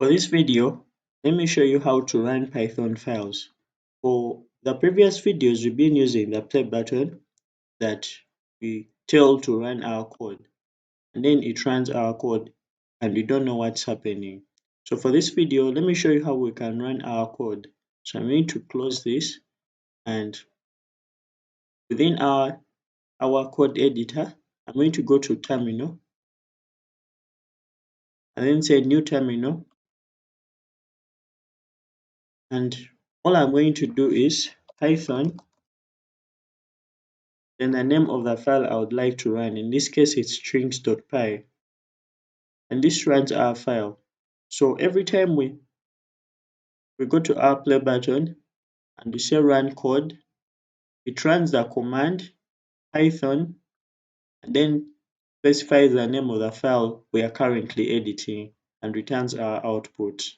For this video, let me show you how to run Python files. For the previous videos, we've been using the play button that we tell to run our code, and then it runs our code and we don't know what's happening. So for this video, let me show you how we can run our code. So I'm going to close this, and within our code editor, I'm going to go to terminal and then say new terminal, and all I'm going to do is Python, then the name of the file I would like to run. In this case, it's strings.py, and this runs our file. So every time we go to our play button and we say run code, it runs the command Python and then specifies the name of the file we are currently editing and returns our output.